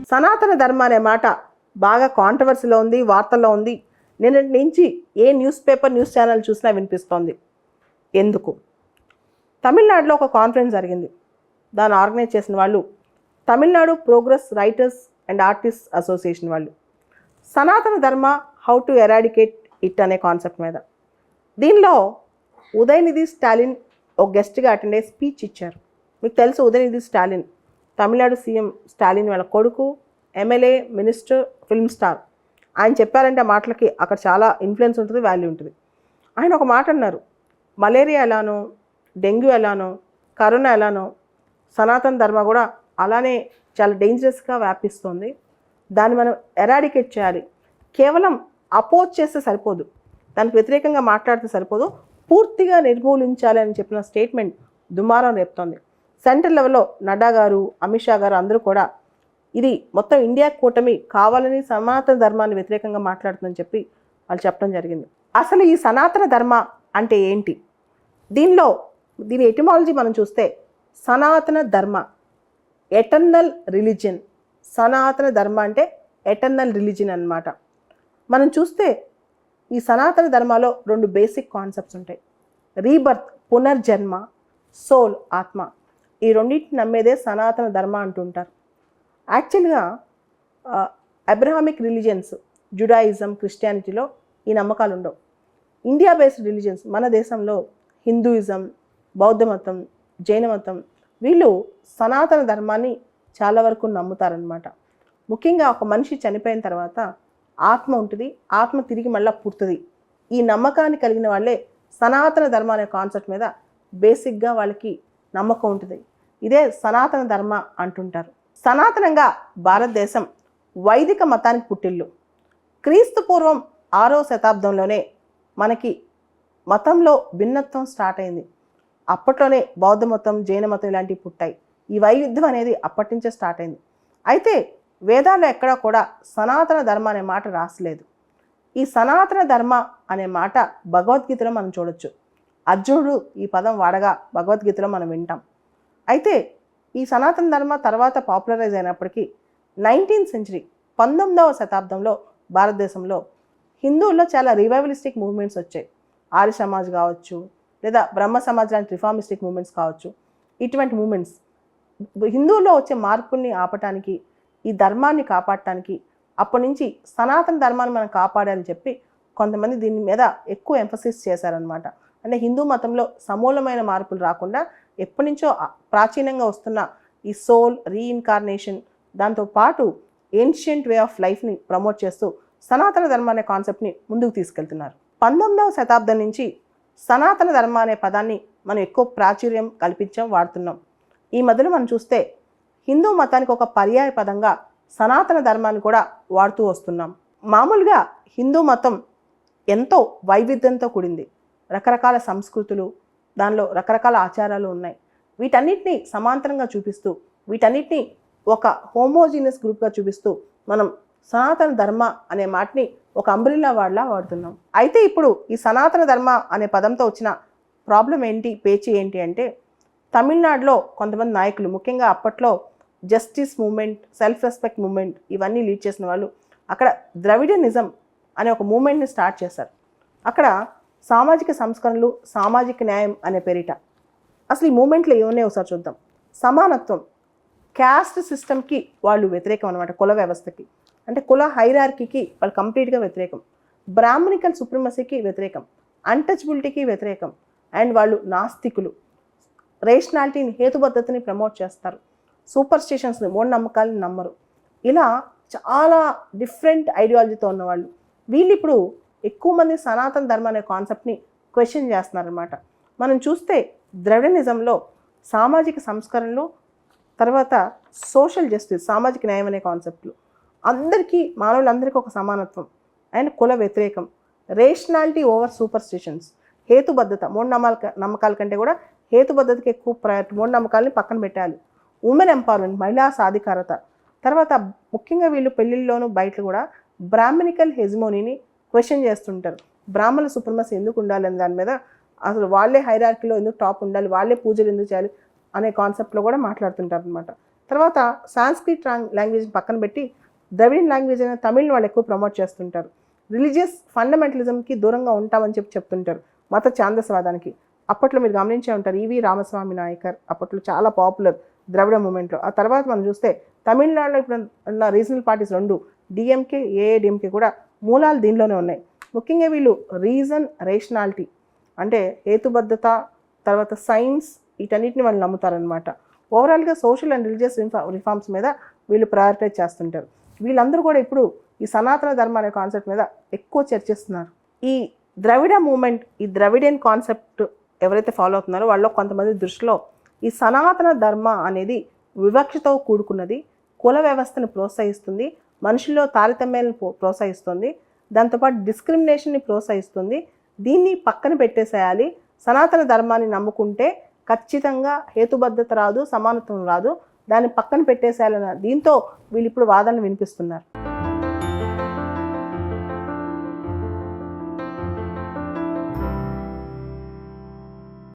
సనాతన ధర్మ అనే మాట బాగా కాంట్రవర్సీలో ఉంది, వార్తల్లో ఉంది. నిన్నటి నుంచి ఏ న్యూస్ పేపర్, న్యూస్ ఛానల్ చూసినా వినిపిస్తోంది. ఎందుకు? తమిళనాడులో ఒక కాన్ఫరెన్స్ జరిగింది. దాన్ని ఆర్గనైజ్ చేసిన వాళ్ళు Tamil Nadu progress writers and artist association వాళ్ళు. సనాతన ధర్మ హౌ టు ఎరాడికేట్ ఇట్ అనే కాన్సెప్ట్ మీద. దీనిలో ఉదయనిధి స్టాలిన్ ఒక గెస్ట్గా అటెండ్ అయ్యి స్పీచ్ ఇచ్చారు. మీకు తెలుసు ఉదయనిధి స్టాలిన్ తమిళనాడు సీఎం స్టాలిన్ వాళ్ళ కొడుకు, ఎమ్మెల్యే, మినిస్టర్, ఫిల్మ్ స్టార్. ఆయన చెప్పారంటే ఆ మాటలకి అక్కడ చాలా ఇన్ఫ్లుయెన్స్ ఉంటుంది, వాల్యూ ఉంటుంది. ఆయన ఒక మాట అన్నారు, మలేరియా ఎలానో, డెంగ్యూ ఎలానో, కరోనా ఎలానో సనాతన ధర్మ కూడా అలానే చాలా డేంజరస్గా వ్యాపిస్తుంది. దాన్ని మనం ఎరాడికేట్ చేయాలి. కేవలం అపోజ్ చేస్తే సరిపోదు, దానికి వ్యతిరేకంగా మాట్లాడితే సరిపోదు, పూర్తిగా నిర్మూలించాలి అని చెప్పిన స్టేట్మెంట్ దుమారం రేపుతోంది. సెంట్రల్ లెవెల్లో నడ్డా గారు, అమిత్ షా గారు అందరూ కూడా ఇది మొత్తం ఇండియా కూటమి కావాలని సనాతన ధర్మాన్ని వ్యతిరేకంగా మాట్లాడుతుందని చెప్పి వాళ్ళు చెప్పడం జరిగింది. అసలు ఈ సనాతన ధర్మ అంటే ఏంటి? దీని ఎటిమాలజీ మనం చూస్తే సనాతన ధర్మ ఎటర్నల్ రిలీజియన్. సనాతన ధర్మ అంటే ఎటర్నల్ రిలీజియన్ అన్నమాట. మనం చూస్తే ఈ సనాతన ధర్మలో 2 బేసిక్ కాన్సెప్ట్స్ ఉంటాయి. రీబర్త్, పునర్జన్మ, సోల్, ఆత్మ. ఈ రెండింటిని నమ్మేదే సనాతన ధర్మ అంటుంటారు. యాక్చువల్గా అబ్రహామిక్ రిలీజియన్స్, జుడాయిజం, క్రిస్టియానిటీలో ఈ నమ్మకాలు ఉండవు. ఇండియా బేస్డ్ రిలీజియన్స్ మన దేశంలో హిందూయిజం, బౌద్ధ మతం, జైన మతం వీళ్ళు సనాతన ధర్మాన్ని చాలా వరకు నమ్ముతారనమాట. ముఖ్యంగా ఒక మనిషి చనిపోయిన తర్వాత ఆత్మ ఉంటుంది, ఆత్మ తిరిగి మళ్ళీ పుడుతుంది. ఈ నమ్మకాన్ని కలిగిన వాళ్ళే సనాతన ధర్మ అనే కాన్సెప్ట్ మీద బేసిక్గా వాళ్ళకి నమ్మకం ఉంటుంది. ఇదే సనాతన ధర్మ అంటుంటారు. సనాతనంగా భారతదేశం వైదిక మతానికి పుట్టిల్లు. క్రీస్తు పూర్వం 6వ శతాబ్దంలోనే మనకి మతంలో భిన్నత్వం స్టార్ట్ అయింది. అప్పట్లోనే బౌద్ధ మతం, జైన మతం ఇలాంటివి పుట్టాయి. ఈ వైవిధ్యం అనేది అప్పటి నుంచే స్టార్ట్ అయింది. అయితే వేదాల్లో ఎక్కడా కూడా సనాతన ధర్మ అనే మాట రాసలేదు. ఈ సనాతన ధర్మ అనే మాట భగవద్గీతలో మనం చూడొచ్చు. అర్జునుడు ఈ పదం వాడగా భగవద్గీతలో మనం వింటాం. అయితే ఈ సనాతన ధర్మ తర్వాత పాపులరైజ్ అయినప్పటికీ 19th century 19వ శతాబ్దంలో భారతదేశంలో హిందువుల్లో చాలా రివైవలిస్టిక్ మూవ్మెంట్స్ వచ్చాయి. ఆర్య సమాజ్ కావచ్చు, లేదా బ్రహ్మ సమాజ్ లాంటి రిఫార్మిస్టిక్ మూవ్మెంట్స్ కావచ్చు. ఇటువంటి మూమెంట్స్ హిందువుల్లో వచ్చే మార్పుల్ని ఆపటానికి, ఈ ధర్మాన్ని కాపాడటానికి అప్పటి నుంచి సనాతన ధర్మాన్ని మనం కాపాడాలని చెప్పి కొంతమంది దీని మీద ఎక్కువ ఎంఫసిస్ చేశారనమాట. అంటే హిందూ మతంలో సమూలమైన మార్పులు రాకుండా ఎప్పటి నుంచో ప్రాచీనంగా వస్తున్న ఈ సోల్, రీఇన్కార్నేషన్, దాంతోపాటు ఏన్షియంట్ వే ఆఫ్ లైఫ్ని ప్రమోట్ చేస్తూ సనాతన ధర్మ అనే కాన్సెప్ట్ని ముందుకు తీసుకెళ్తున్నారు. 19వ శతాబ్దం నుంచి సనాతన ధర్మ అనే పదాన్ని మనం ఎక్కువ ప్రాచుర్యం కల్పించాం, వాడుతున్నాం. ఈ మధ్యలో మనం చూస్తే హిందూ మతానికి ఒక పర్యాయ పదంగా సనాతన ధర్మాన్ని కూడా వాడుతూ వస్తున్నాం. మామూలుగా హిందూ మతం ఎంతో వైవిధ్యంతో కూడింది. రకరకాల సంస్కృతులు, దానిలో రకరకాల ఆచారాలు ఉన్నాయి. వీటన్నిటిని సమాంతరంగా చూపిస్తూ, వీటన్నిటిని ఒక హోమోజీనియస్ గ్రూప్గా చూపిస్తూ మనం సనాతన ధర్మ అనే మాటని ఒక అంబ్రిల్లా వాడ్లా వాడుతున్నాం. అయితే ఇప్పుడు ఈ సనాతన ధర్మ అనే పదంతో వచ్చిన ప్రాబ్లం ఏంటి, పేచీ ఏంటి అంటే, తమిళనాడులో కొంతమంది నాయకులు, ముఖ్యంగా అప్పట్లో justice movement, self respect movement ఇవన్నీ లీడ్ చేసిన వాళ్ళు అక్కడ ద్రవిడియనిజం అనే ఒక మూమెంట్ని స్టార్ట్ చేశారు. అక్కడ సామాజిక సంస్కరణలు, సామాజిక న్యాయం అనే పేరిట అసలు ఈ మూమెంట్లో ఏమున్నాయో ఒకసారి చూద్దాం. సమానత్వం, క్యాస్ట్ సిస్టమ్కి వాళ్ళు వ్యతిరేకం అనమాట, కుల వ్యవస్థకి. అంటే కుల హైరార్కీకి వాళ్ళు కంప్లీట్గా వ్యతిరేకం. బ్రాహ్మణికల్ సుప్రిమసీకి వ్యతిరేకం, అన్టచబిలిటీకి వ్యతిరేకం. అండ్ వాళ్ళు నాస్తికులు. రేషనాలిటీని, హేతుబద్ధతని ప్రమోట్ చేస్తారు. సూపర్ స్టిషన్స్ని, మూఢనమ్మకాలని నమ్మరు. ఇలా చాలా డిఫరెంట్ ఐడియాలజీతో ఉన్నవాళ్ళు. వీళ్ళు ఇప్పుడు ఎక్కువ మంది సనాతన ధర్మ అనే కాన్సెప్ట్ని క్వశ్చన్ చేస్తున్నారనమాట. మనం చూస్తే ద్రవిడనిజంలో సామాజిక సంస్కరణలు, తర్వాత సోషల్ జస్టిస్, సామాజిక న్యాయం అనే కాన్సెప్ట్లు, అందరికీ, మానవులందరికీ ఒక సమానత్వం అండ్ కుల వ్యతిరేకం, రేషనాలిటీ ఓవర్ సూపర్ స్టిషన్స్, హేతుబద్ధత, నమ్మకాల కంటే కూడా హేతుబద్ధతకి ఎక్కువ ప్రయారిటీ, మూఢనమ్మకాలని పక్కన పెట్టాలి. ఉమెన్ ఎంపవర్మెంట్, మహిళా సాధికారత. తర్వాత ముఖ్యంగా వీళ్ళు పెళ్ళిళ్ళలోనూ బయట కూడా బ్రాహ్మణికల్ హెజిమోనీని క్వశ్చన్ చేస్తుంటారు. బ్రాహ్మణ సుప్రమసీ ఎందుకు ఉండాలి అనే దాని మీద, అసలు వాళ్ళే హైరార్కీలో ఎందుకు టాప్ ఉండాలి, వాళ్ళే పూజలు ఎందుకు చేయాలి అనే కాన్సెప్ట్లో కూడా మాట్లాడుతుంటారు అనమాట. తర్వాత సాంస్క్రిట్ లాంగ్వేజ్ని పక్కన పెట్టి ద్రవిడియన్ లాంగ్వేజ్ అయిన తమిళ్ని వాళ్ళు ఎక్కువ ప్రమోట్ చేస్తుంటారు. రిలీజియస్ ఫండమెంటలిజంకి దూరంగా ఉంటామని చెప్తుంటారు, మత ఛాందసవాదానికి. అప్పట్లో మీరు గమనించే ఉంటారు, ఈవి రామస్వామి నాయకర్ అప్పట్లో చాలా పాపులర్ ద్రవిడ మూమెంట్లో. ఆ తర్వాత మనం చూస్తే తమిళనాడులో ఇప్పుడు ఉన్న రీజనల్ పార్టీస్ రెండు, డిఎంకే, ఏఐడిఎంకే కూడా మూలాలు దీనిలోనే ఉన్నాయి. ముఖ్యంగా వీళ్ళు రీజన్, రేషనాలిటీ అంటే హేతుబద్ధత, తర్వాత సైన్స్, వీటన్నిటిని వాళ్ళు నమ్ముతారనమాట. ఓవరాల్గా సోషల్ అండ్ రిలీజియస్ రిఫార్మ్స్ మీద వీళ్ళు ప్రయారిటైజ్ చేస్తుంటారు. వీళ్ళందరూ కూడా ఇప్పుడు ఈ సనాతన ధర్మ అనే కాన్సెప్ట్ మీద ఎక్కువ చర్చిస్తున్నారు. ఈ ద్రవిడ మూమెంట్, ఈ ద్రవిడియన్ కాన్సెప్ట్ ఎవరైతే ఫాలో అవుతున్నారో వాళ్ళలో కొంతమంది దృష్టిలో ఈ సనాతన ధర్మ అనేది వివక్షతో కూడుకున్నది, కుల వ్యవస్థను ప్రోత్సహిస్తుంది, మనుషుల్లో తారతమ్యాలను ప్రోత్సహిస్తుంది, దాంతోపాటు డిస్క్రిమినేషన్ని ప్రోత్సహిస్తుంది. దీన్ని పక్కన పెట్టేసేయాలి, సనాతన ధర్మాన్ని నమ్ముకుంటే ఖచ్చితంగా హేతుబద్ధత రాదు, సమానత్వం రాదు, దాన్ని పక్కన పెట్టేసేయాలన్న దీంతో వీళ్ళు ఇప్పుడు వాదనలు వినిపిస్తున్నారు.